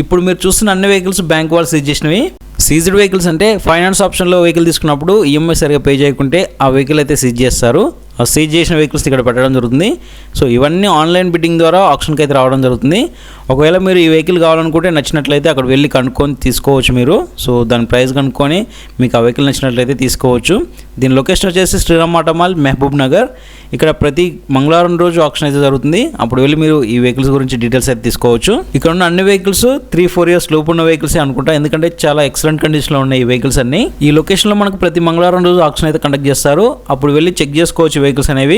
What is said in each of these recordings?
ఇప్పుడు మీరు చూస్తున్న అన్ని వెహికల్స్ బ్యాంక్ వాళ్ళు సీజ్ చేసినవి. సీజ్డ్ వెహికల్స్ అంటే ఫైనాన్స్ ఆప్షన్లో వెహికల్ తీసుకున్నప్పుడు ఈఎంఐ సరిగా పే చేయకుంటే ఆ వెహికల్ అయితే సీజ్ చేస్తారు. ఆ సీజ్ చేసిన వెహికల్స్ ఇక్కడ పెట్టడం జరుగుతుంది. సో ఇవన్నీ ఆన్లైన్ బిడ్డింగ్ ద్వారా ఆప్షన్కి అయితే రావడం జరుగుతుంది. ఒకవేళ మీరు ఈ వెహికల్ కావాలనుకుంటే నచ్చినట్లయితే అక్కడ వెళ్ళి కనుక్కొని తీసుకోవచ్చు మీరు. సో దాని ప్రైస్ కనుక్కొని మీకు ఆ వెహికల్ నచ్చినట్లయితే తీసుకోవచ్చు. దీని లొకేషన్ వచ్చేసి శ్రీరామ్ ఆటో మాల్, మహబూబ్ నగర్. ఇక్కడ ప్రతి మంగళవారం రోజు ఆప్షన్ అయితే జరుగుతుంది. అప్పుడు వెళ్ళి మీరు ఈ వెహికల్స్ గురించి డీటెయిల్స్ అయితే తీసుకోవచ్చు. ఇక్కడ ఉన్న అన్ని వెహికల్స్ 3-4 years లోపు ఉన్న వెహికల్స్ అనుకుంటా, ఎందుకంటే చాలా ఎక్సలెంట్ కండిషన్లో ఉన్నాయి ఈ వెహికల్స్ అన్ని. ఈ లొకేషన్లో మనకు ప్రతి మంగళవారం రోజు ఆప్షన్ అయితే కండక్ట్ చేస్తారు. అప్పుడు వెళ్ళి చెక్ చేసుకోవచ్చు వెహికల్స్ అనేవి.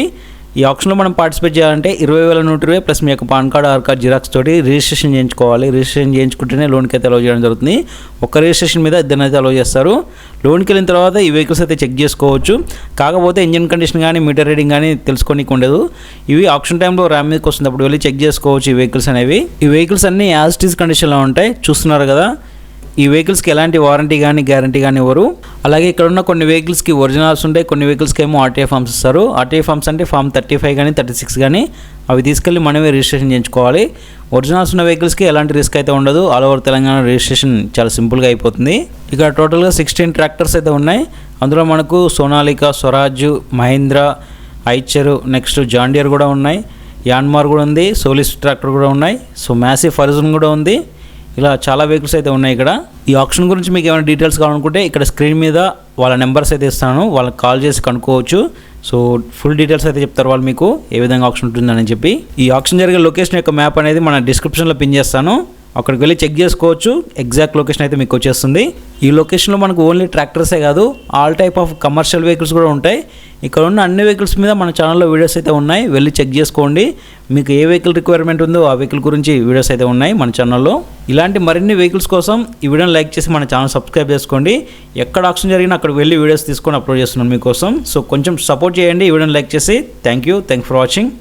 ఈ ఆప్షన్లో మనం పార్టిసిపేట్ చేయాలంటే 20,120 ప్లస్ మీ యొక్క pan card, Aadhaar card xerox తోటి రిజిస్ట్రేషన్ చేయించుకోవాలి. రిజిస్ట్రేషన్ చేయించుకుంటేనే లోన్కి అయితే అలౌ చేయడం జరుగుతుంది. ఒక్క రిజిస్ట్రేషన్ మీద ఇద్దరిని అయితే అలౌ చేస్తారు. లోన్కి వెళ్ళిన తర్వాత ఈ వెహికల్స్ అయితే చెక్ చేసుకోవచ్చు. కాకపోతే ఇంజిన్ కండిషన్ కానీ మీటర్ రీడింగ్ కానీ తెలుసుకోనికి ఉండదు. ఇవి ఆప్షన్ టైంలో ర్యామ్ మీదకి వస్తుంది, అప్పుడు వెళ్ళి చెక్ చేసుకోవచ్చు ఈ వెహికల్స్ అనేవి. ఈ వెహికల్స్ అన్నీ యాజ్ ఇట్ ఈస్ కండిషన్లో ఉంటాయి, చూస్తున్నారు కదా. ఈ వెహికల్స్కి ఎలాంటి వారంటీ కానీ గ్యారంటీ కానీ ఇవ్వరు. అలాగే ఇక్కడ ఉన్న కొన్ని వెహికల్స్కి ఒరిజినల్స్ ఉంటాయి, కొన్ని వెహికల్స్కి ఏమో ఆర్టీఐ ఫామ్స్ ఇస్తారు. ఆర్టీఐ ఫామ్స్ అంటే ఫామ్ 35 కానీ 36 కానీ అవి తీసుకెళ్ళి మనమే రిజిస్ట్రేషన్ చేయించుకోవాలి. ఒరిజినల్స్ ఉన్న వెహికల్స్కి ఎలాంటి రిస్క్ అయితే ఉండదు. ఆల్ ఓవర్ తెలంగాణ రిజిస్ట్రేషన్ చాలా సింపుల్గా అయిపోతుంది. ఇక్కడ టోటల్గా 16 ట్రాక్టర్స్ అయితే ఉన్నాయి. అందులో మనకు సోనాలిక, స్వరాజ్, మహీంద్రా, ఐచర్, నెక్స్ట్ జాండియర్ కూడా ఉన్నాయి, యాన్మార్ కూడా ఉంది, సోలిస్ ట్రాక్టర్ కూడా ఉన్నాయి. సో మ్యాసివ్ ఫర్జన్ కూడా ఉంది. ఇలా చాలా వెహికల్స్ అయితే ఉన్నాయి ఇక్కడ. ఈ ఆప్షన్ గురించి మీకు ఏమైనా డీటెయిల్స్ కావాలనుకుంటే ఇక్కడ స్క్రీన్ మీద వాళ్ళ నెంబర్స్ అయితే ఇస్తాను, వాళ్ళకి కాల్ చేసి కనుక్కోవచ్చు. సో ఫుల్ డీటెయిల్స్ అయితే చెప్తారు వాళ్ళు మీకు ఏ విధంగా ఆప్షన్ ఉంటుందని చెప్పి. ఈ ఆప్షన్ జరిగే లొకేషన్ యొక్క మ్యాప్ అనేది మన డిస్క్రిప్షన్లో పిన్ చేస్తాను, అక్కడికి వెళ్ళి చెక్ చేసుకోవచ్చు. ఎగ్జాక్ట్ లొకేషన్ అయితే మీకు వచ్చేస్తుంది. ఈ లొకేషన్లో మనకు ఓన్లీ ట్రాక్టర్సే కాదు, all type of commercial vehicles కూడా ఉంటాయి. ఇక్కడ ఉన్న అన్ని వెహికల్స్ మీద మన ఛానల్లో వీడియోస్ అయితే ఉన్నాయి, వెళ్ళి చెక్ చేసుకోండి. మీకు ఏ వెహికల్ రిక్వైర్మెంట్ ఉందో ఆ వెహికల్ గురించి వీడియోస్ అయితే ఉన్నాయి మన ఛానల్లో. ఇలాంటి మరిన్ని వెహికల్స్ కోసం ఈ వీడియోని లైక్ చేసి మన ఛానల్ సబ్స్క్రైబ్ చేసుకోండి. ఎక్కడ ఆప్షన్ జరిగినా అక్కడ వెళ్ళి వీడియోస్ తీసుకొని అప్లోడ్ చేస్తున్నాను మీకోసం. సో కొంచెం సపోర్ట్ చేయండి ఈ వీడియోని లైక్ చేసి. Thank you for watching.